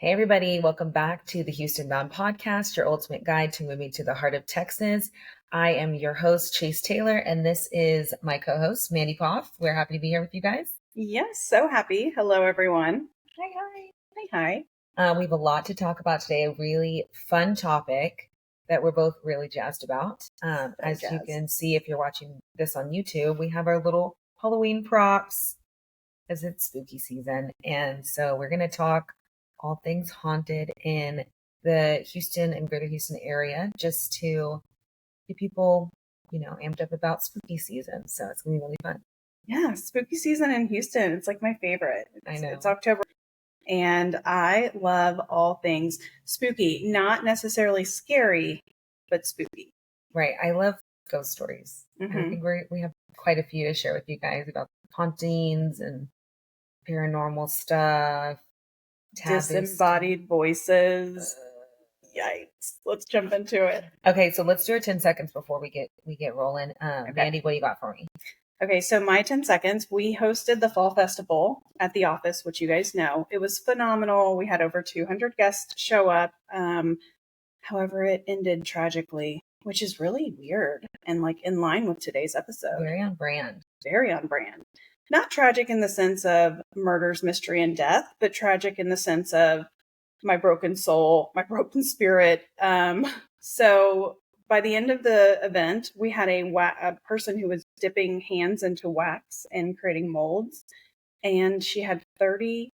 Hey, everybody. Welcome back to the Houston Bound Podcast, your ultimate guide to moving to the heart of Texas. I am your host, Chase Taylor, and this is my co-host, Mandy Poff. We're happy to be here with you guys. Yes, so happy. Hello, everyone. Hi. Hi. We have a lot to talk about today, a really fun topic that we're both really jazzed about. As you can see, if you're watching this on YouTube, we have our little Halloween props as it's spooky season. And so we're going to talk all things haunted in the Houston and greater Houston area just to get people, amped up about spooky season. So it's going to be really fun. Yeah, spooky season in Houston. It's like my favorite. I know. It's October. And I love all things spooky, not necessarily scary, but spooky. Right. I love ghost stories. Mm-hmm. I think we have quite a few to share with you guys about hauntings and paranormal stuff. Disembodied voices. Yikes. Let's jump into it. Okay, so let's do our 10 seconds before we get rolling. Okay. Mandy, what do you got for me? Okay, so my 10 seconds, we hosted the Fall Festival at the office, which you guys know. It was phenomenal. We had over 200 guests show up. However, it ended tragically, which is really weird and like in line with today's episode. Very on brand. Very on brand. Not tragic in the sense of murders, mystery, and death, but tragic in the sense of my broken soul, my broken spirit. So by the end of the event, we had a person who was dipping hands into wax and creating molds. And she had 30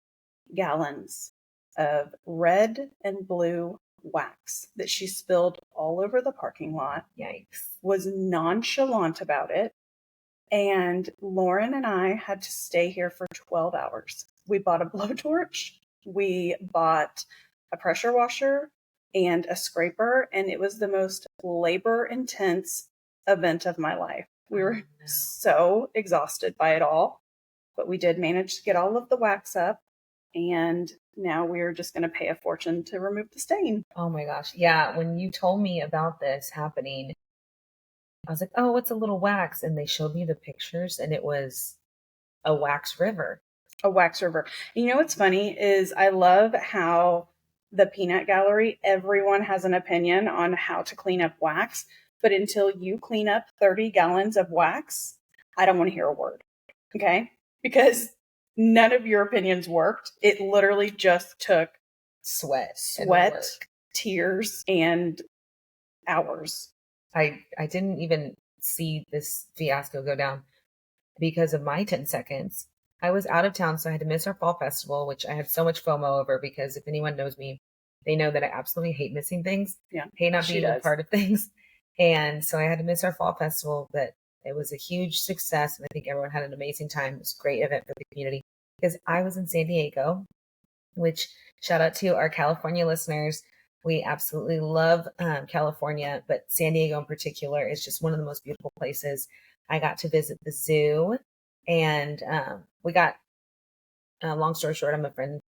gallons of red and blue wax that she spilled all over the parking lot. Yikes. Was nonchalant about it. And Lauren and I had to stay here for 12 hours. We bought a blowtorch. We bought a pressure washer and a scraper. And it was the most labor-intense event of my life. We were so exhausted by it all. But we did manage to get all of the wax up. And now we're just going to pay a fortune to remove the stain. Oh my gosh. Yeah. When you told me about this happening, I was like, oh, what's a little wax? And they showed me the pictures and it was a wax river. A wax river. You know what's funny is I love how the peanut gallery, everyone has an opinion on how to clean up wax. But until you clean up 30 gallons of wax, I don't want to hear a word. Okay? Because none of your opinions worked. It literally just took sweat, tears, and hours. I didn't even see this fiasco go down because of my 10 seconds. I was out of town, so I had to miss our fall festival, which I had so much FOMO over because if anyone knows me, they know that I absolutely hate missing things. Yeah, hate not being a part of things. And so I had to miss our fall festival, but it was a huge success. And I think everyone had an amazing time. It was a great event for the community because I was in San Diego, which shout out to our California listeners. We absolutely love California, but San Diego in particular is just one of the most beautiful places. I got to visit the zoo, and we got, long story short, I'm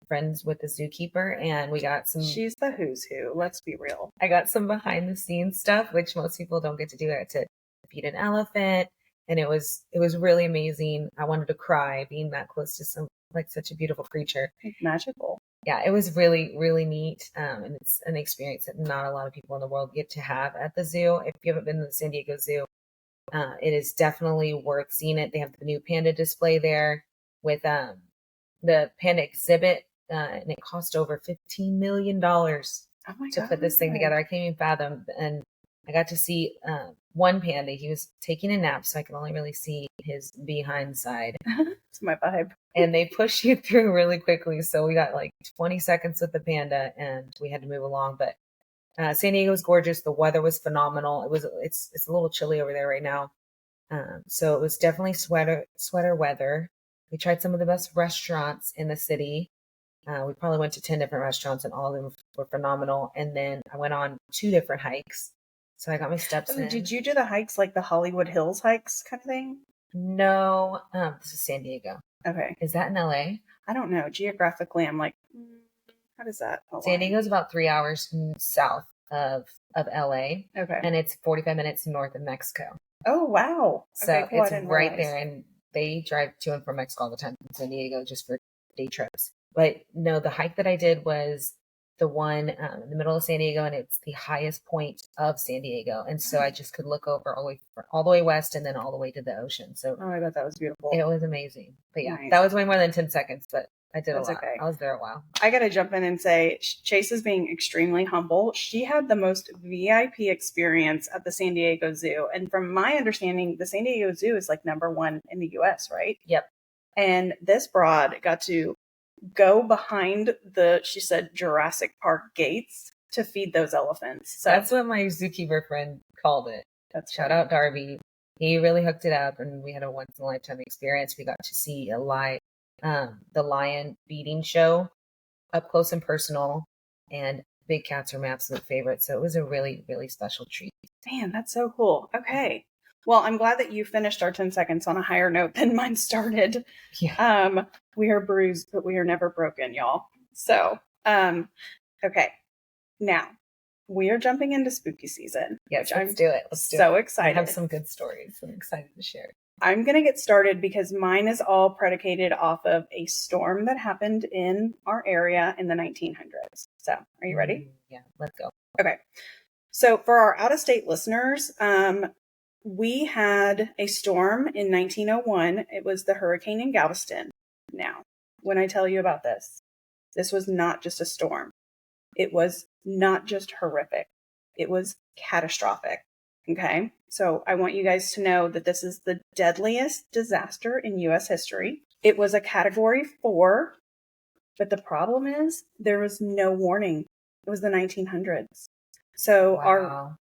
friends with the zookeeper, and we got some... She's the who's who, let's be real. I got some behind the scenes stuff, which most people don't get to do. I had to feed an elephant, and it was really amazing. I wanted to cry being that close to such a beautiful creature. It's magical. Yeah, it was really, really neat. And it's an experience that not a lot of people in the world get to have at the zoo. If you haven't been to the San Diego Zoo, it is definitely worth seeing it. They have the new panda display there with the panda exhibit, and it cost over $15 million to put this thing together. I can't even fathom. And I got to see one panda. He was taking a nap, so I could only really see his behind side. It's my vibe. And they push you through really quickly. So we got like 20 seconds with the panda and we had to move along. But San Diego was gorgeous. The weather was phenomenal. It's a little chilly over there right now. So it was definitely sweater weather. We tried some of the best restaurants in the city. We probably went to 10 different restaurants and all of them were phenomenal. And then I went on 2 different hikes. So I got my steps in. Did you do the hikes like the Hollywood Hills hikes kind of thing? No, this is San Diego. Okay. Is that in LA? I don't know. Geographically, I'm like, how does that align? San Diego's about 3 hours south of LA. Okay. And it's 45 minutes north of Mexico. Oh, wow. So okay, cool. It's right there. And they drive to and from Mexico all the time from San Diego just for day trips. But no, the hike that I did was the one in the middle of San Diego, and it's the highest point of San Diego. And so I just could look over all the way west and then all the way to the ocean. So Oh, I bet that was beautiful. it was amazing. But yeah, Nice. that was way more than 10 seconds, but I did That's a lot. okay. I was there a while. I got to jump in and say Chase is being extremely humble. She had the most VIP experience at the San Diego Zoo. And from my understanding, the San Diego Zoo is like #1 in the US, right? Yep. And this broad got to go behind she said, Jurassic Park gates to feed those elephants. So that's what my zookeeper friend called it. Shout out Darby. He really hooked it up, and we had a once in a lifetime experience. We got to see the lion feeding show up close and personal, and big cats are my absolute favorite. So it was a really, really special treat. Man, that's so cool. Okay. Well, I'm glad that you finished our 10 seconds on a higher note than mine started. Yeah. We are bruised, but we are never broken, y'all. So, okay. Now, we are jumping into spooky season. Yes, let's do it. Let's do so it. excited. I have some good stories. I'm excited to share. I'm going to get started because mine is all predicated off of a storm that happened in our area in the 1900s. So, are you ready? Yeah, let's go. Okay. So, for our out-of-state listeners, we had a storm in 1901. It was the hurricane in Galveston. Now, when I tell you about this was not just a storm. It was not just horrific. It was catastrophic. Okay. So I want you guys to know that this is the deadliest disaster in U.S. history. It was a category 4, but the problem is there was no warning. It was the 1900s. So wow.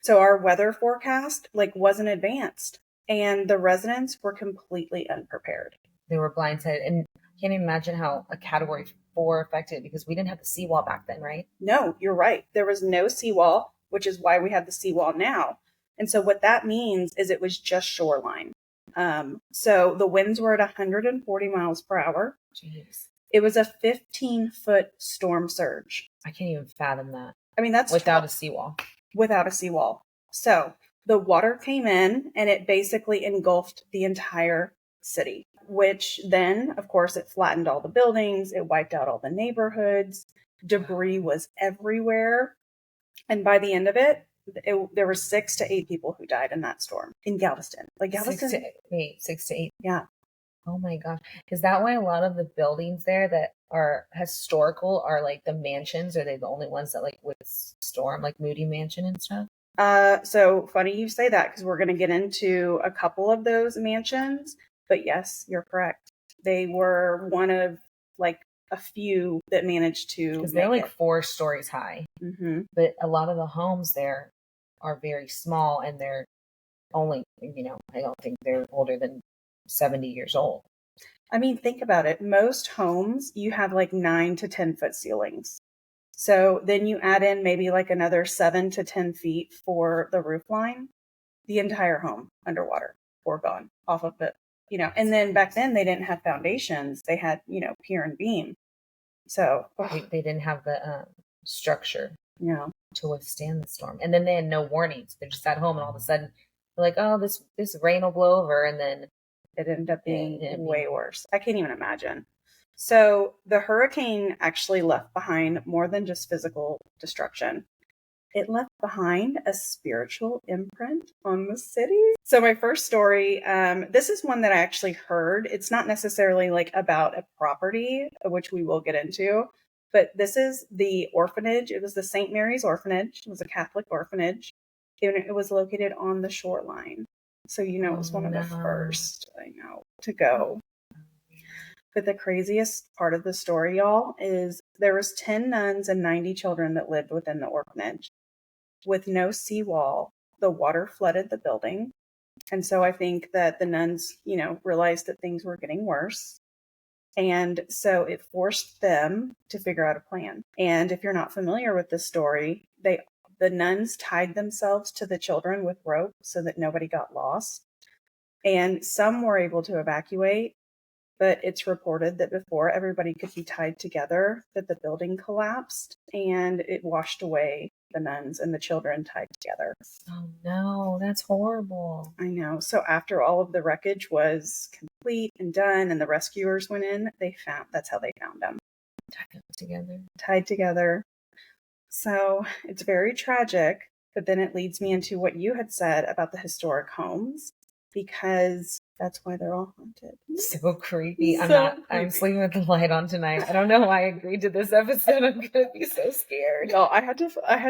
So our weather forecast wasn't advanced, and the residents were completely unprepared. They were blindsided, and I can't even imagine how a category 4 affected, because we didn't have the seawall back then, right? No, you're right. There was no seawall, which is why we have the seawall now. And so what that means is it was just shoreline. So the winds were at 140 miles per hour. Jeez. It was a 15-foot storm surge. I can't even fathom that. I mean, that's without a seawall. Without a seawall. So the water came in and it basically engulfed the entire city, which then, of course, it flattened all the buildings. It wiped out all the neighborhoods. Debris was everywhere. And by the end of it, there were 6 to 8 people who died in that storm in Galveston. Galveston. 6 to 8. Yeah. Oh my gosh. Is that why a lot of the buildings there that are historical are the mansions? Are they the only ones that would storm, like Moody Mansion and stuff? So funny you say that, because we're going to get into a couple of those mansions. But yes, you're correct. They were one of a few that managed to. Because they're 4 stories high. Mm-hmm. But a lot of the homes there are very small, and they're only, I don't think they're older than 70 years old. I mean, think about it. Most homes, you have 9 to 10 foot ceilings. So then you add in maybe another 7 to 10 feet for the roof line. The entire home underwater or gone off of it, And then back then they didn't have foundations. They had, pier and beam. So they didn't have the structure to withstand the storm. And then they had no warnings. They're just at home, and all of a sudden they're like, oh, this rain will blow over, and then it ended up being way worse. I can't even imagine. So the hurricane actually left behind more than just physical destruction. It left behind a spiritual imprint on the city. So my first story, this is one that I actually heard. It's not necessarily about a property, which we will get into, but this is the orphanage. It was the St. Mary's Orphanage. It was a Catholic orphanage. It was located on the shoreline. So, it was one of the first, to go. But the craziest part of the story, y'all, is there was 10 nuns and 90 children that lived within the orphanage. With no seawall, the water flooded the building. And so I think that the nuns, realized that things were getting worse. And so it forced them to figure out a plan. And if you're not familiar with this story, the nuns tied themselves to the children with rope so that nobody got lost. And some were able to evacuate, but it's reported that before everybody could be tied together, that the building collapsed and it washed away the nuns and the children tied together. Oh no, that's horrible. I know. So after all of the wreckage was complete and done and the rescuers went in, that's how they found them. Tied together. So it's very tragic, but then it leads me into what you had said about the historic homes, because that's why they're all haunted. So creepy. I'm sleeping with the light on tonight. I don't know why I agreed to this episode. I'm gonna be so scared. No, I had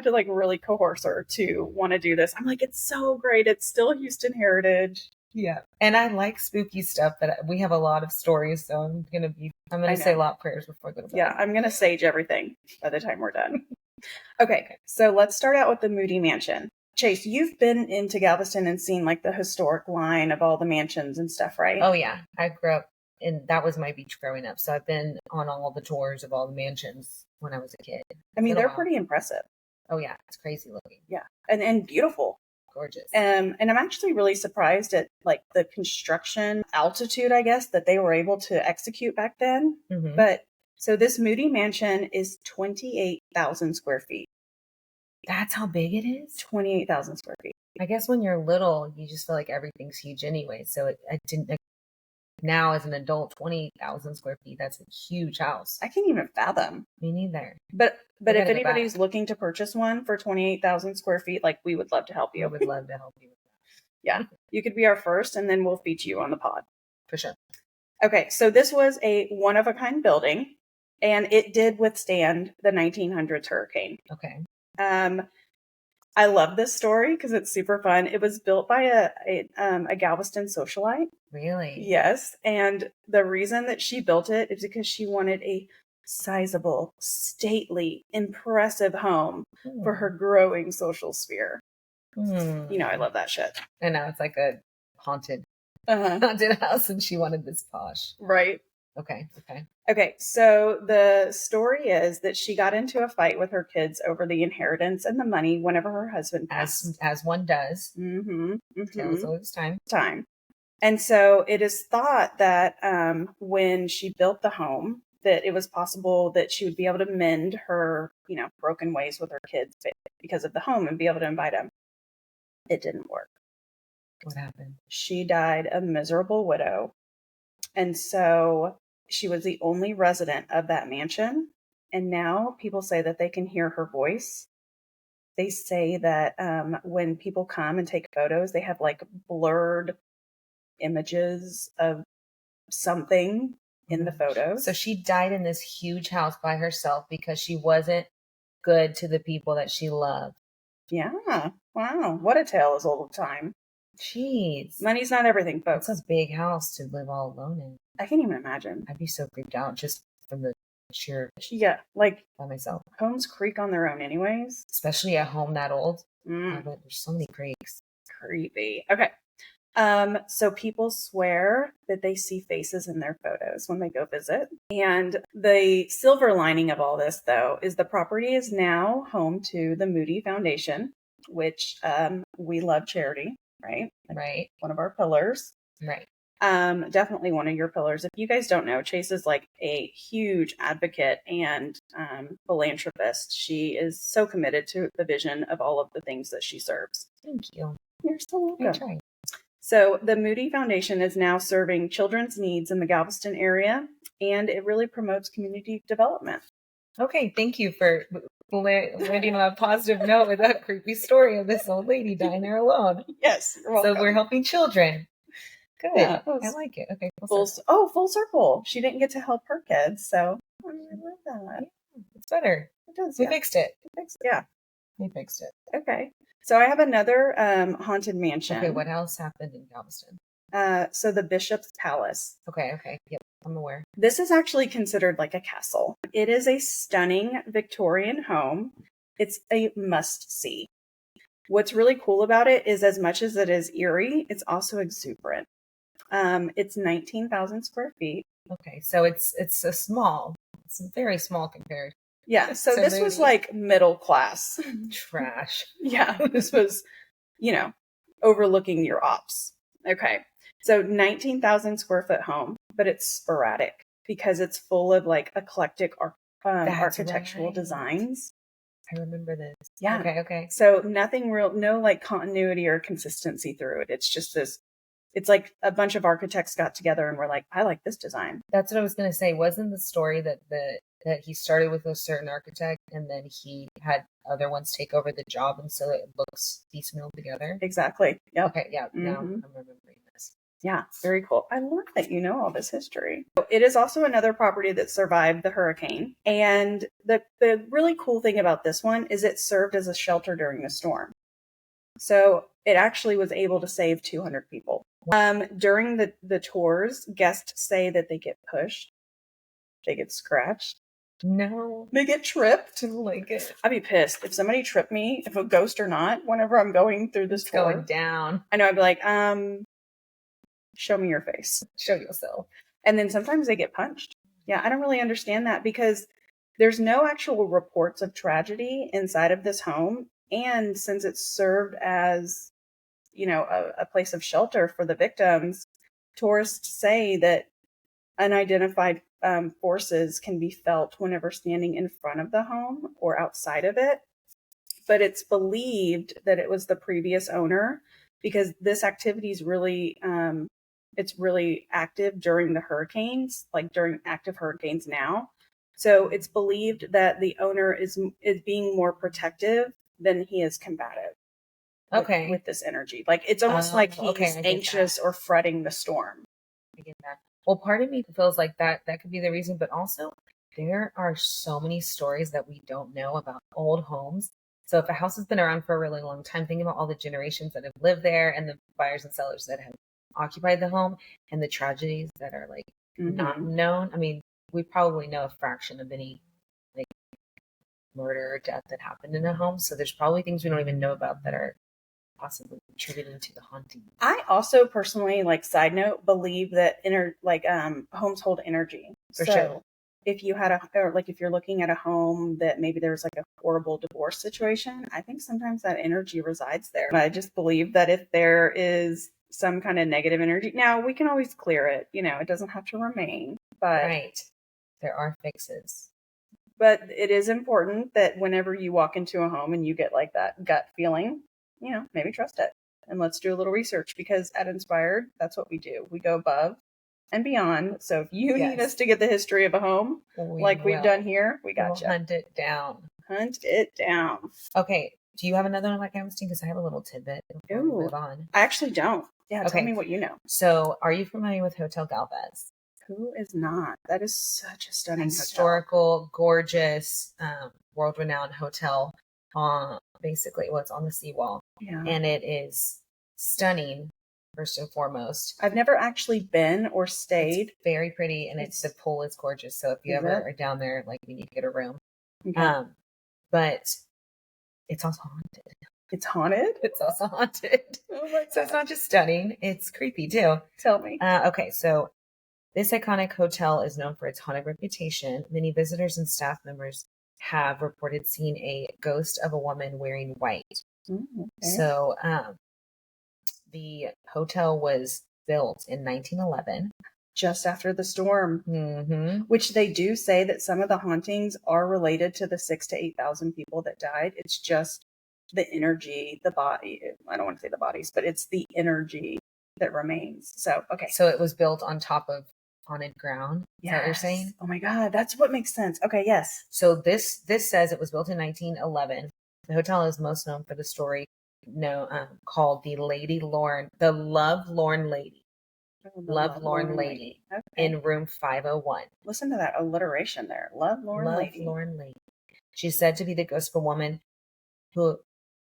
to like really coerce her to want to do this. I'm like, it's so great. It's still Houston heritage. Yeah. And I like spooky stuff, but we have a lot of stories, so I'm gonna say a lot of prayers before I go to bed. Yeah, I'm gonna sage everything by the time we're done. Okay, so let's start out with the Moody Mansion. Chase, you've been into Galveston and seen like the historic line of all the mansions and stuff, right? Oh yeah. I grew up that was my beach growing up. So I've been on all the tours of all the mansions when I was a kid. I mean, they're pretty impressive. Oh yeah. It's crazy looking. Yeah. And beautiful. Gorgeous. And I'm actually really surprised at like the construction altitude, I guess, that they were able to execute back then. Mm-hmm. But so this Moody Mansion is 28,000 square feet. That's how big it is? 28,000 square feet. I guess when you're little, you just feel like everything's huge anyway. So I didn't. Now, as an adult, 28,000 square feet, that's a huge house. I can't even fathom. Me neither. But if anybody's looking to purchase one for 28,000 square feet, like, we would love to help you. We would love to help you with that. Yeah. You could be our first, and then we'll feature you on the pod. For sure. Okay, so this was a one-of-a-kind building, and it did withstand the 1900s hurricane. Okay. I love this story because it's super fun. It was built by a Galveston socialite. Really? Yes. And the reason that she built it is because she wanted a sizable, stately, impressive home for her growing social sphere. You know, I love that shit. And now it's like a haunted house, and she wanted this posh. Right. Okay. So the story is that she got into a fight with her kids over the inheritance and the money whenever her husband passed. As one does. Mm-hmm. Tales all this time. And so it is thought that when she built the home, that it was possible that she would be able to mend her, broken ways with her kids because of the home and be able to invite them. It didn't work. What happened? She died a miserable widow. And so she was the only resident of that mansion. And now people say that they can hear her voice. They say that when people come and take photos, they have like blurred images of something in the photos. So she died in this huge house by herself because she wasn't good to the people that she loved. Yeah. Wow. What a tale as old as time. Jeez. Money's not everything, folks. It's a big house to live all alone in. I can't even imagine. I'd be so creeped out just from the sheer... Yeah, like... by myself. Homes creak on their own anyways. Especially a home that old. But there's so many creaks. Creepy. Okay. So people swear that they see faces in their photos when they go visit. And the silver lining of all this, though, is the property is now home to the Moody Foundation, which we love charity, right? Right. One of our pillars. Right. Definitely one of your pillars. If you guys don't know, Chase is like a huge advocate and philanthropist. She is so committed to the vision of all of the things that she serves. Thank you. You're so welcome. I tried. So the Moody Foundation is now serving children's needs in the Galveston area, and it really promotes community development. Okay, thank you for landing on a positive note with that creepy story of this old lady dying there alone. Yes, you're welcome. So we're helping children. Good. Yeah, I like it. Okay, full circle. She didn't get to help her kids, so I love that. Yeah, it's better. It does. We fixed it. Yeah. We fixed it. Okay. So I have another haunted mansion. Okay, what else happened in Galveston? So the Bishop's Palace. Okay. Yep, I'm aware. This is actually considered like a castle. It is a stunning Victorian home. It's a must-see. What's really cool about it is as much as it is eerie, it's also exuberant. It's 19,000 square feet. Okay, so it's very small compared. Yeah, so this was like middle class. Trash. Yeah, this was, overlooking your ops. Okay, so 19,000 square foot home, but it's sporadic because it's full of like eclectic architectural designs. I remember this. Yeah. Okay. So nothing real, no like continuity or consistency through it. It's just this It's like a bunch of architects got together and were like, I like this design. That's what I was going to say. Wasn't the story that he started with a certain architect and then he had other ones take over the job, and so it looks piecemeal together? Exactly. Yep. Okay, yeah. Now I'm remembering this. Yeah, very cool. I love that you know all this history. It is also another property that survived the hurricane. And the really cool thing about this one is it served as a shelter during the storm. So it actually was able to save 200 people. During the tours, guests say that they get pushed, they get scratched. No. They get tripped. I don't like it. I'd be pissed if somebody tripped me, if a ghost or not, whenever I'm going through this tour. Going down. I know, I'd be like, show me your face. Show yourself. And then sometimes they get punched. Yeah, I don't really understand that because there's no actual reports of tragedy inside of this home. And since it's served as, you know, a place of shelter for the victims, tourists say that unidentified forces can be felt whenever standing in front of the home or outside of it. But it's believed that it was the previous owner because this activity is really, it's really active during the hurricanes, like during active hurricanes now. So it's believed that the owner is being more protective than he is combative. Okay. With this energy. Like it's almost like he's anxious or fretting the storm. I get that. Well, part of me feels like that could be the reason, but also there are so many stories that we don't know about old homes. So if a house has been around for a really long time, think about all the generations that have lived there and the buyers and sellers that have occupied the home and the tragedies that are like not known. I mean, we probably know a fraction of any like murder or death that happened in a home. So there's probably things we don't even know about that are possibly contributing to the haunting. I also personally, like side note, believe that homes hold energy. For sure. If you had if you're looking at a home that maybe there's like a horrible divorce situation, I think sometimes that energy resides there. I just believe that if there is some kind of negative energy, now we can always clear it. You know, it doesn't have to remain. But right, there are fixes. But it is important that whenever you walk into a home and you get like that gut feeling, you know, maybe trust it. And let's do a little research because at Inspired, that's what we do. We go above and beyond. So if you need us to get the history of a home, we've done here, we got you. Hunt it down. Hunt it down. Okay. Do you have another one like Galveston? Because I have a little tidbit. Ooh, move on. I actually don't. Yeah, tell me what you know. So are you familiar with Hotel Galvez? Who is not? That is such a stunning historical, gorgeous, world-renowned hotel. Basically, it's on the seawall. Yeah. And it is stunning, first and foremost. I've never actually been or stayed. It's very pretty, and the pool is gorgeous. So if you ever are down there, like you need to get a room. Okay. But it's also haunted. It's haunted? It's also haunted. Oh my God. So it's not just stunning, it's creepy too. Tell me. Okay, so this iconic hotel is known for its haunted reputation. Many visitors and staff members have reported seeing a ghost of a woman wearing white. Okay. So the hotel was built in 1911. Just after the storm, which they do say that some of the hauntings are related to the 6,000 to 8,000 people that died. It's just the energy, the body. I don't want to say the bodies, but it's the energy that remains. So, okay. So it was built on top of haunted ground. Is that what you're saying? Oh my God. That's what makes sense. Okay. Yes. So this says it was built in 1911. The hotel is most known for the story called the Love Lorn Lady. Love Lorn Lady. Okay. In room 501. Listen to that alliteration there. Love Lorn Lady. Love Lorn Lady. She's said to be the ghost of a woman who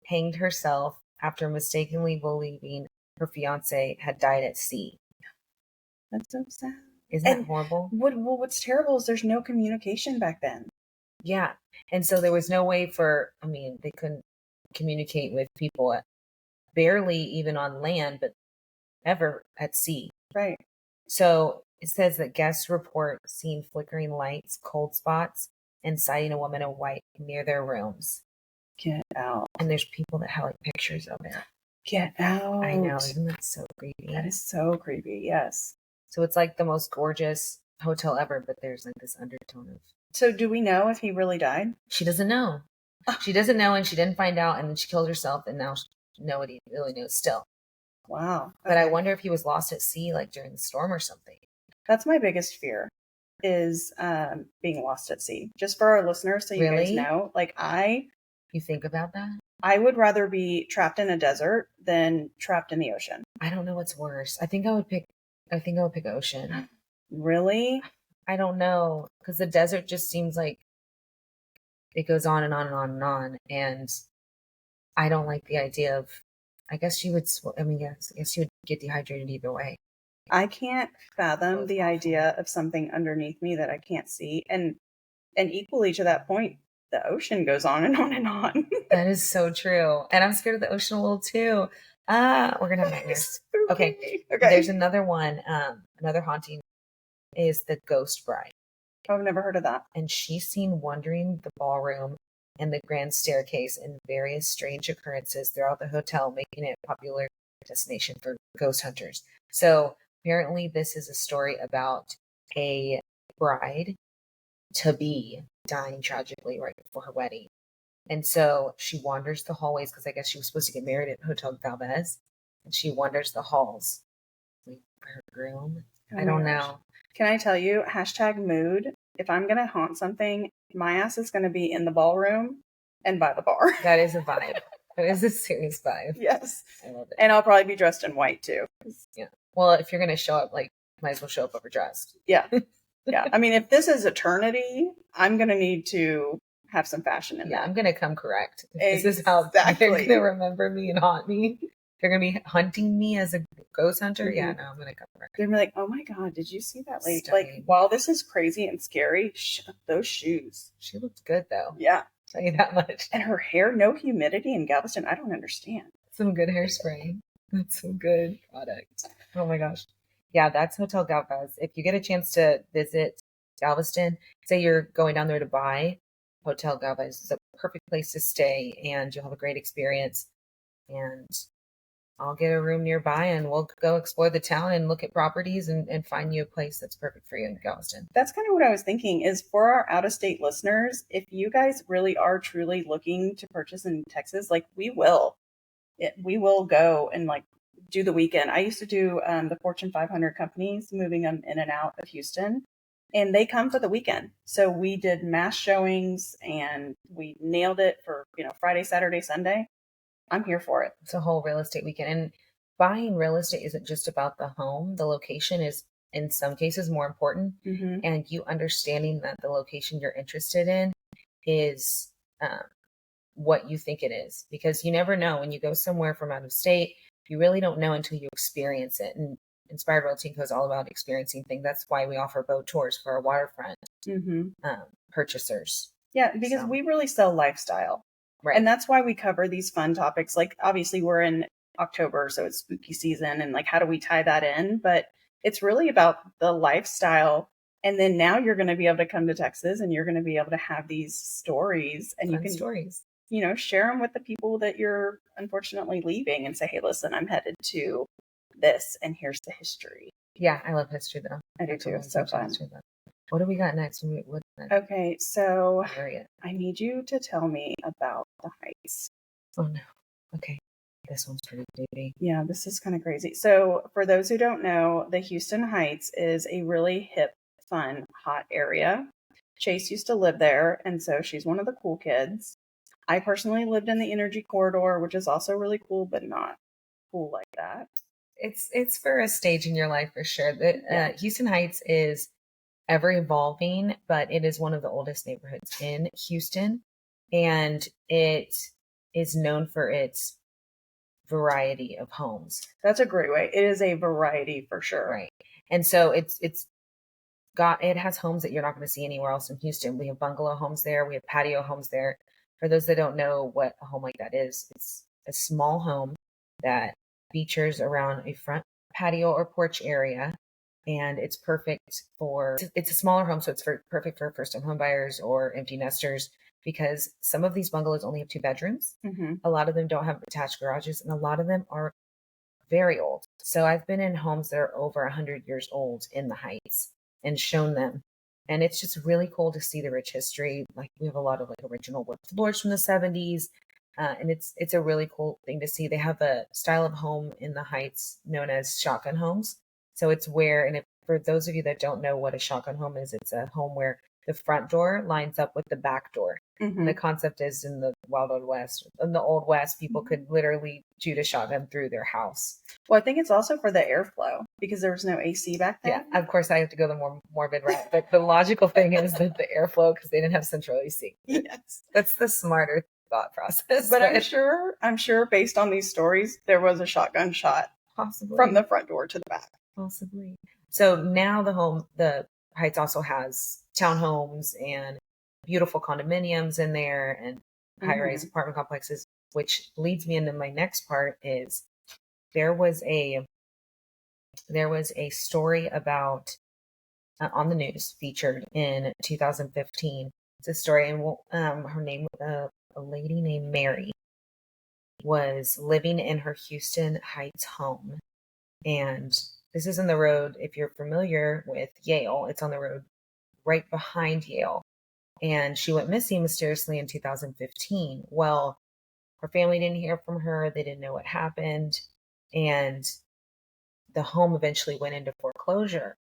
hanged herself after mistakenly believing her fiance had died at sea. That's so sad. Isn't that horrible? What's terrible is there's no communication back then. Yeah. And so there was no way they couldn't communicate with people barely even on land, but ever at sea. Right. So it says that guests report seeing flickering lights, cold spots, and sighting a woman in white near their rooms. Get out. And there's people that have like pictures of it. Get out. I know. Isn't that so creepy? That is so creepy. Yes. So it's like the most gorgeous hotel ever, but there's like this undertone of. So do we know if he really died? She doesn't know. She doesn't know, and she didn't find out, and then she killed herself, and now nobody really knows still. Wow. But I Okay. wonder if he was lost at sea, like during the storm or something. That's my biggest fear is being lost at sea. Just for our listeners, so you guys Really? know, like You think about that? I would rather be trapped in a desert than trapped in the ocean. I don't know what's worse. I think I would pick ocean. Really? I don't know, because the desert just seems like it goes on and on and on and on, and I don't like the idea of. I guess you would. I mean, yes, I guess you would get dehydrated either way. I can't fathom Both the awful. idea of something underneath me that I can't see. And equally to that point, the ocean goes on and on and on. That is so true, and I'm scared of the ocean a little too. We're gonna have nightmares. Okay, there's Okay. another one. Another haunting is the Ghost Bride, Oh, I've never heard of that. and she's seen wandering the ballroom and the grand staircase in various strange occurrences throughout the hotel, making it a popular destination for ghost hunters. So apparently, this is a story about a bride to be dying tragically right before her wedding. And so she wanders the hallways because I guess she was supposed to get married at Hotel Galvez. And she wanders the halls waiting for her groom. Oh I my don't gosh. know. Can I tell you, #mood, if I'm going to haunt something, my ass is going to be in the ballroom and by the bar. That is a vibe. That is a serious vibe. Yes. I love it. And I'll probably be dressed in white too. Yeah. Well, if you're going to show up, like, might as well show up overdressed. Yeah. Yeah. I mean, if this is eternity, I'm going to need to have some fashion in Yeah, that. I'm going to come correct. This is how they're going to remember me and haunt me. They're going to be hunting me as a ghost hunter. Mm-hmm. Yeah, no, I'm going to come correct. They're going to be like, oh my God, did you see that lady? Stunning. Like, while this is crazy and scary, those shoes. She looked good, though. Yeah. I'll tell you that much. And her hair, no humidity in Galveston. I don't understand. Some good hairspray. That's some good product. Oh my gosh. Yeah, that's Hotel Galvez. If you get a chance to visit Galveston, say you're going down there to buy, Hotel Galvez is a perfect place to stay and you'll have a great experience. And I'll get a room nearby and we'll go explore the town and look at properties and find you a place that's perfect for you in Galveston. That's kind of what I was thinking is for our out-of-state listeners, if you guys really are truly looking to purchase in Texas, like we will go and like do the weekend. I used to do the Fortune 500 companies, moving them in and out of Houston, and they come for the weekend. So we did mass showings and we nailed it for, Friday, Saturday, Sunday. I'm here for it. It's a whole real estate weekend. And buying real estate isn't just about the home. The location is in some cases more important. Mm-hmm. And you understanding that the location you're interested in is what you think it is. Because you never know when you go somewhere from out of state, you really don't know until you experience it. And Inspired Realty Co is all about experiencing things. That's why we offer boat tours for our waterfront purchasers. Yeah, because we really sell lifestyle. Right. And that's why we cover these fun topics. Like, obviously, we're in October, so it's spooky season. And, like, how do we tie that in? But it's really about the lifestyle. And then now you're going to be able to come to Texas and you're going to be able to have these stories. And fun you can, stories. Share them with the people that you're unfortunately leaving and say, hey, listen, I'm headed to this. And here's the history. Yeah, I love history, though. I do, too. It's so fun. What do we got next? Okay, so I need you to tell me about the Heights. Oh, no. Okay. This one's pretty duty. Yeah, this is kind of crazy. So for those who don't know, the Houston Heights is a really hip, fun, hot area. Chase used to live there, and so she's one of the cool kids. I personally lived in the Energy Corridor, which is also really cool, but not cool like that. It's for a stage in your life for sure. Houston Heights is ever evolving, but it is one of the oldest neighborhoods in Houston, and it is known for its variety of homes. That's a great way. It is a variety for sure. Right. And so it has homes that you're not going to see anywhere else in Houston. We have bungalow homes there. We have patio homes there. For those that don't know what a home like that is, it's a small home that features around a front patio or porch area. And it's perfect it's a smaller home, so it's perfect for first-time home buyers or empty nesters because some of these bungalows only have 2 bedrooms. Mm-hmm. A lot of them don't have attached garages, and a lot of them are very old. So I've been in homes that are over 100 years old in the Heights and shown them. And it's just really cool to see the rich history. Like we have a lot of like original wood floors from the 70s. And it's a really cool thing to see. They have a style of home in the Heights known as shotgun homes. So it's where, and if, for those of you that don't know what a shotgun home is, it's a home where the front door lines up with the back door. And the concept is in the Wild Old West, in the Old West, people could literally shoot a shotgun through their house. Well, I think it's also for the airflow because there was no AC back then. Yeah, of course, I have to go the more morbid route, but the logical thing is that the airflow, because they didn't have central AC. Yes, that's the smarter thought process. But I'm sure, based on these stories, there was a shotgun shot possibly from the front door to the back. Possibly. So now the Heights also has townhomes and beautiful condominiums in there and high-rise apartment complexes, which leads me into my next part is there was a story about on the news featured in 2015. It's a story, and her name, a lady named Mary, was living in her Houston Heights home, and this is in the road. If you're familiar with Yale, it's on the road right behind Yale. And she went missing mysteriously in 2015. Well, her family didn't hear from her. They didn't know what happened. And the home eventually went into foreclosure.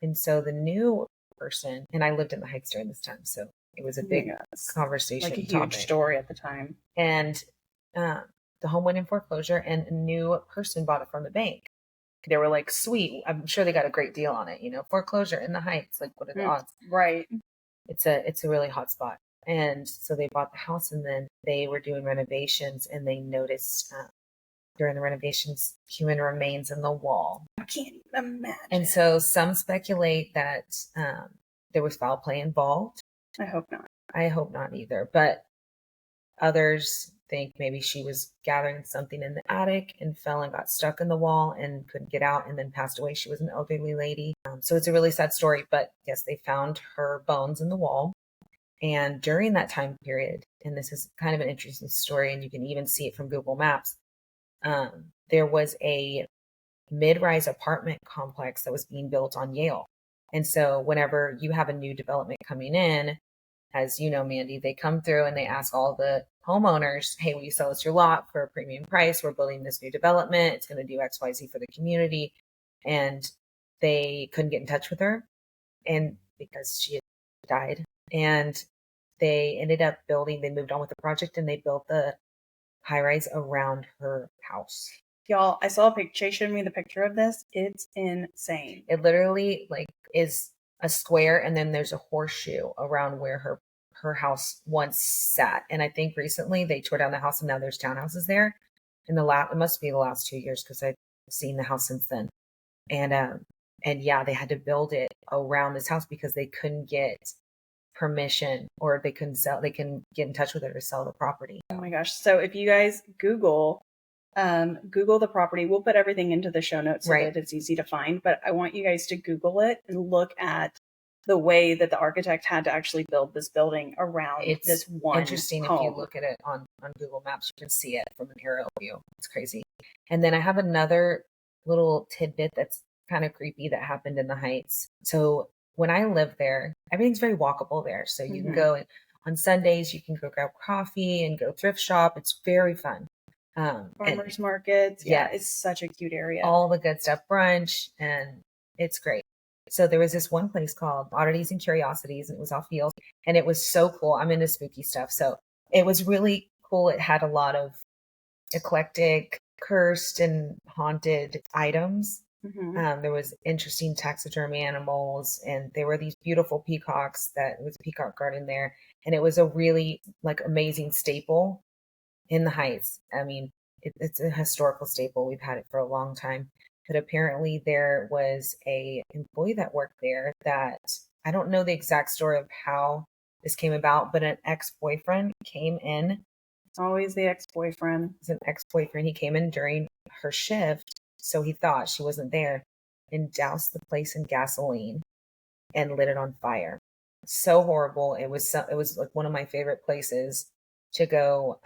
And so the new person, and I lived in the Heights during this time, so it was a big conversation. Like a huge story at the time. And the home went in foreclosure, and a new person bought it from the bank. They were like, sweet. I'm sure they got a great deal on it. Foreclosure in the Heights. Like, what are the odds? Right. It's a really hot spot. And so they bought the house, and then they were doing renovations, and they noticed during the renovations human remains in the wall. I can't even imagine. And so some speculate that there was foul play involved. I hope not. I hope not either. But others think maybe she was gathering something in the attic and fell and got stuck in the wall and couldn't get out and then passed away. She was an elderly lady. So it's a really sad story. But yes, they found her bones in the wall. And during that time period, and this is kind of an interesting story, and you can even see it from Google Maps, there was a mid-rise apartment complex that was being built on Yale. And so whenever you have a new development coming in, as you know, Mandy, they come through and they ask all the homeowners, hey, will you sell us your lot for a premium price? We're building this new development. It's going to do XYZ for the community. And they couldn't get in touch with her, and because she had died. And they ended up they moved on with the project, and they built the high rise around her house. Y'all, I saw a picture. Chase showed me the picture of this. It's insane. It literally is a square, and then there's a horseshoe around where her house once sat. And I think recently they tore down the house, and now there's townhouses there. It must be the last 2 years, because I've seen the house since then. And yeah, they had to build it around this house because they couldn't get permission, or they couldn't get in touch with her to sell the property. Oh my gosh. So if you guys Google the property, we'll put everything into the show notes so that it's easy to find, but I want you guys to Google it and look at the way that the architect had to actually build this building around this one interesting home. If you look at it on Google Maps, you can see it from an aerial view. It's crazy. And then I have another little tidbit that's kind of creepy that happened in the Heights. So when I lived there, everything's very walkable there. So you can go on Sundays, you can go grab coffee and go thrift shop. It's very fun. Farmers markets. Yeah, it's such a cute area. All the good stuff, brunch, and it's great. So there was this one place called Oddities and Curiosities, and it was off Yale, and it was so cool. I'm into spooky stuff. So it was really cool. It had a lot of eclectic, cursed, and haunted items. There was interesting taxidermy animals, and there were these beautiful peacocks. It was a peacock garden there, and it was a really amazing staple in the Heights. I mean, it's a historical staple. We've had it for a long time, but apparently there was a employee that worked there that I don't know the exact story of how this came about, but an ex-boyfriend came in. It's always the ex-boyfriend. It's an ex-boyfriend. He came in during her shift. So he thought she wasn't there, and doused the place in gasoline and lit it on fire. So horrible. It was like one of my favorite places to go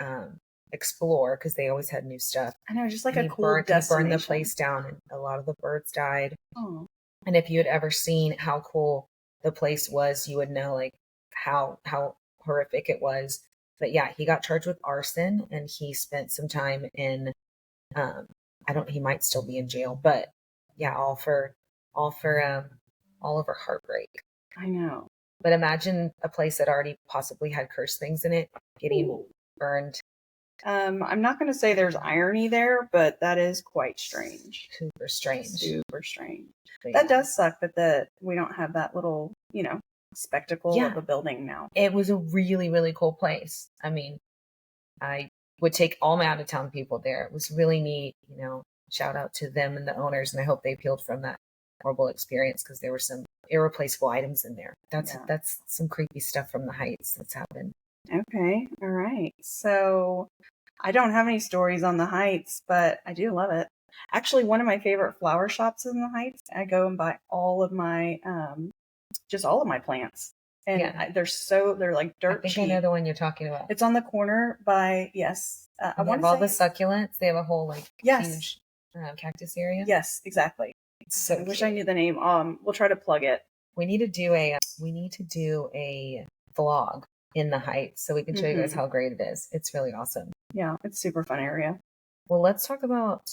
explore, because they always had new stuff. I know, just like a cool destination. He burned the place down, and a lot of the birds died. Oh. And if you had ever seen how cool the place was, you would know how horrific it was. But yeah, he got charged with arson, and he spent some time in, he might still be in jail, but yeah, all over heartbreak. I know. But imagine a place that already possibly had cursed things in it getting Ooh. burned. I'm not going to say there's irony there, but that is quite strange. Super strange. Super strange. But That yeah. does suck that we don't have that little, spectacle of a building now. It was a really, really cool place. I mean, I would take all my out of town people there. It was really neat, shout out to them and the owners. And I hope they healed from that horrible experience, because there were some irreplaceable items in there. That's some creepy stuff from the Heights that's happened. Okay. All right. So I don't have any stories on the Heights, but I do love it. Actually, one of my favorite flower shops in the Heights, I go and buy all of my, just all of my plants. And they're like dirt cheap. I know the one you're talking about. It's on the corner by, I want all the succulents. They have a whole huge cactus area. Yes, exactly. So I wish I knew the name. We'll try to plug it. We need to do a vlog in the Heights so we can show you guys how great it is. It's really awesome. Yeah, it's a super fun area. Well, let's talk about,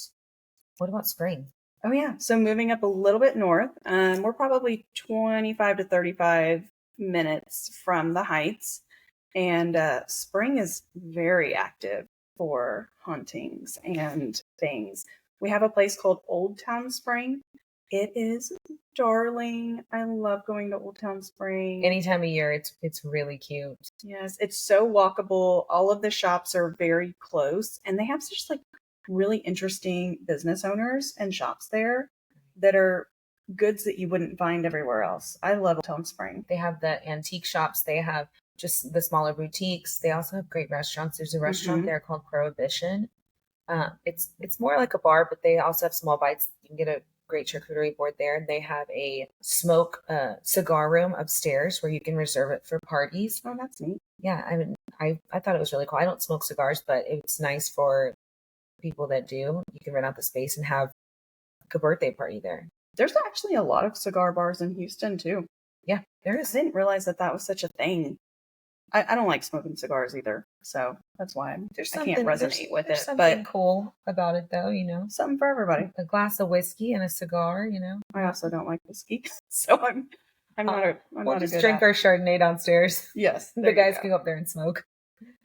what about spring? Oh yeah. So moving up a little bit north, we're probably 25 to 35 minutes from the Heights, and spring is very active for hauntings and things. We have a place called Old Town Spring. It is darling. I love going to Old Town Spring. Any time of year, it's really cute. Yes, it's so walkable. All of the shops are very close, and they have such really interesting business owners and shops there that are goods that you wouldn't find everywhere else. I love Old Town Spring. They have the antique shops. They have just the smaller boutiques. They also have great restaurants. There's a restaurant there called Prohibition. It's more like a bar, but they also have small bites. You can get a great charcuterie board there. They have a cigar room upstairs where you can reserve it for parties. Oh, that's neat. Yeah, I thought it was really cool. I don't smoke cigars, but it's nice for people that do. You can rent out the space and have a birthday party there. There's actually a lot of cigar bars in Houston too. Yeah, there is. I didn't realize that was such a thing. I don't like smoking cigars either, so that's why I can't resonate with it. There's something cool about it, though, Something for everybody. A glass of whiskey and a cigar, I also don't like whiskey, so I'm not we'll just drink our Chardonnay downstairs. Yes, the guys can go up there and smoke.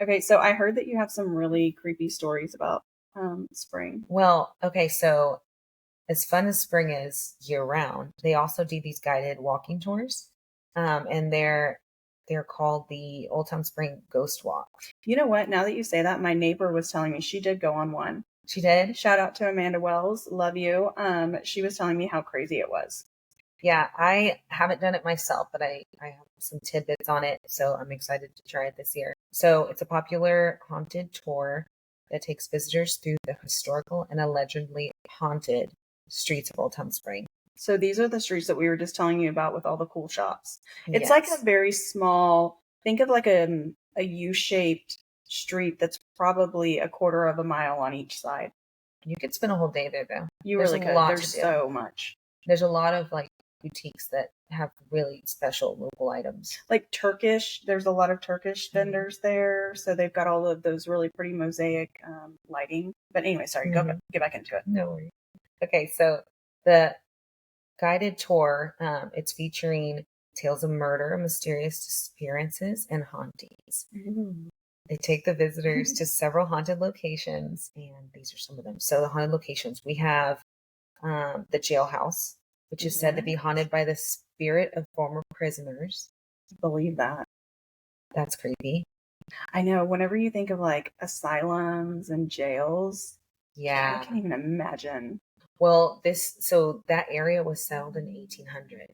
Okay, so I heard that you have some really creepy stories about spring. Well, okay, so as fun as spring is year round, they also do these guided walking tours, and they're called the Old Town Spring Ghost Walk. You know what? Now that you say that, my neighbor was telling me she did go on one. She did? Shout out to Amanda Wells. Love you. She was telling me how crazy it was. Yeah, I haven't done it myself, but I have some tidbits on it, so I'm excited to try it this year. So it's a popular haunted tour that takes visitors through the historical and allegedly haunted streets of Old Town Spring. So these are the streets that we were just telling you about with all the cool shops. It's like a very small, think of like a U-shaped street that's probably a quarter of a mile on each side. You could spend a whole day there, though. You really could. There's so much. There's a lot of boutiques that have really special local items. Like Turkish, there's a lot of Turkish vendors there. So they've got all of those really pretty mosaic lighting. But anyway, sorry, get back into it. No worries. Okay, so the guided tour, it's featuring tales of murder, mysterious disappearances, and hauntings. They take the visitors to several haunted locations, and these are some of them. So the haunted locations, we have the jailhouse, which is said to be haunted by the spirit of former prisoners. Believe that. That's creepy. I know. Whenever you think of asylums and jails, I can't even imagine. Well, that area was settled in 1800.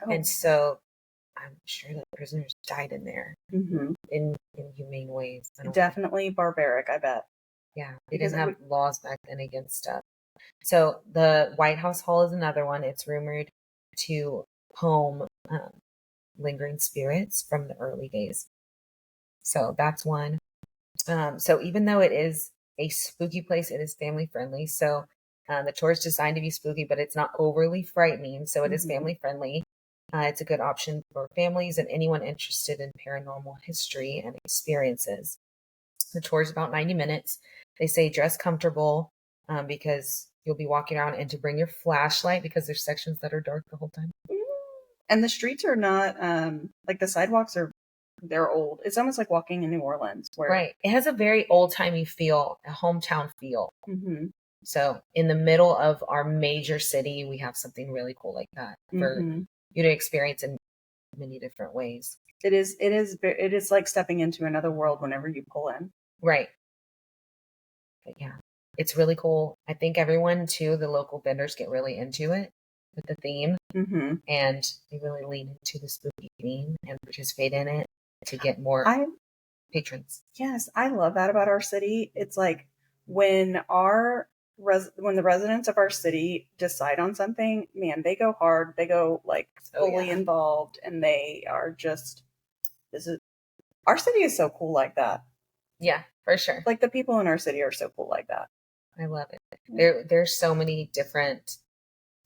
Oh. And so I'm sure that prisoners died in there in humane ways. Definitely barbaric, I bet. Yeah, they didn't have laws back then against stuff. So the White House Hall is another one. It's rumored to home lingering spirits from the early days. So that's one. So even though it is a spooky place, it is family friendly. So the tour is designed to be spooky, but it's not overly frightening. So it is family friendly. It's a good option for families and anyone interested in paranormal history and experiences. The tour is about 90 minutes. They say dress comfortable because you'll be walking around, and to bring your flashlight because there's sections that are dark the whole time. And the streets are not like the sidewalks they're old. It's almost like walking in New Orleans. Right. It has a very old-timey feel, a hometown feel. Mm-hmm. So in the middle of our major city, we have something really cool like that for you to experience in many different ways. It is like stepping into another world whenever you pull in. Right. But yeah, it's really cool. I think everyone too, the local vendors get really into it with the theme, and they really lean into the spooky theme and participate in it to get more patrons. Yes, I love that about our city. It's like when the residents of our city decide on something, man, they go hard. They go like fully involved, and they are just our city is so cool like that. Yeah, for sure. Like the people in our city are so cool like that. I love it. Yeah. There's so many different.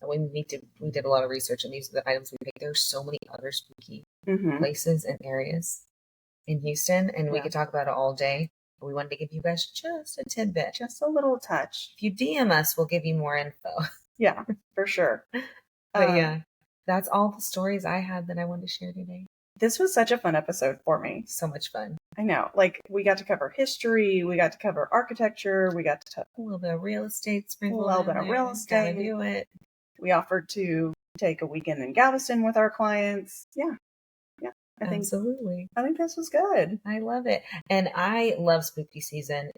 We did a lot of research, and these are the items we picked. There's so many other spooky places and areas in Houston, and we could talk about it all day. But we wanted to give you guys just a tidbit, just a little touch. If you DM us, we'll give you more info. Yeah, for sure. But yeah, that's all the stories I had that I wanted to share today. This was such a fun episode for me. So much fun. I know. Like, we got to cover history. We got to cover architecture. We got to touch a little bit of real estate. A little bit of real estate. Gotta do it. We offered to take a weekend in Galveston with our clients. Yeah. Absolutely. I think this was good. I love it. And I love spooky season.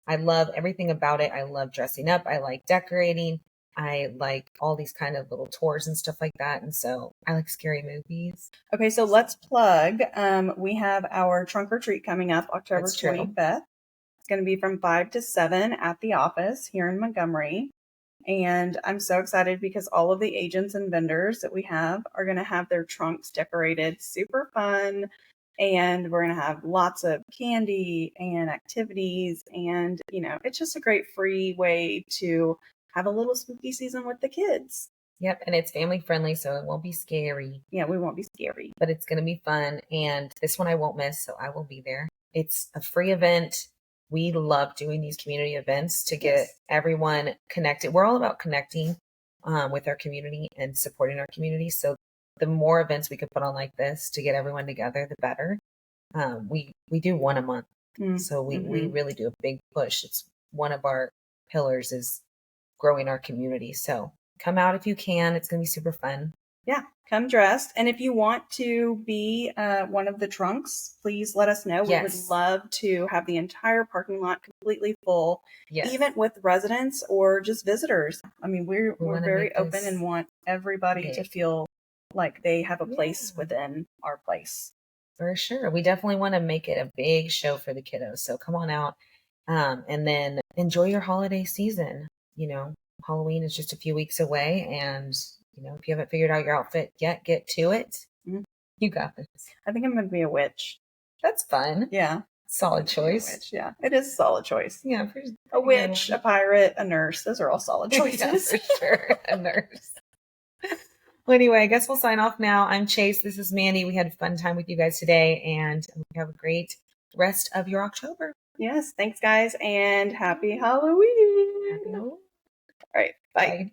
I love everything about it. I love dressing up. I like decorating. I like all these kind of little tours and stuff like that. And so I like scary movies. Okay, so let's plug. We have our trunk or treat coming up October 25th. It's going to be from 5 to 7 at the office here in Montgomery. And I'm so excited because all of the agents and vendors that we have are going to have their trunks decorated super fun. And we're going to have lots of candy and activities. And, it's just a great free way to have a little spooky season with the kids. Yep. And it's family friendly, so it won't be scary. Yeah, we won't be scary. But it's going to be fun. And this one I won't miss, so I will be there. It's a free event. We love doing these community events to get everyone connected. We're all about connecting with our community and supporting our community. So the more events we can put on like this to get everyone together, the better. We do one a month. So we really do a big push. It's one of our pillars is growing our community. So come out if you can. It's going to be super fun. Yeah, come dressed. And if you want to be one of the trunks, please let us know. Yes. We would love to have the entire parking lot completely full, even with residents or just visitors. I mean, we're very open and want everybody to feel like they have a place within our place. For sure. We definitely want to make it a big show for the kiddos. So come on out and then enjoy your holiday season. Halloween is just a few weeks away, and if you haven't figured out your outfit yet, get to it. You got this. I think I'm going to be a witch. That's fun. Yeah. Solid choice. Witch, yeah. It is a solid choice. Yeah. A witch, a pirate, a nurse. Those are all solid choices. Yeah, for sure. A nurse. Well, anyway, I guess we'll sign off now. I'm Chase. This is Mandy. We had a fun time with you guys today, and we have a great rest of your October. Yes. Thanks, guys, and happy Halloween. Happy Halloween. All right. Bye.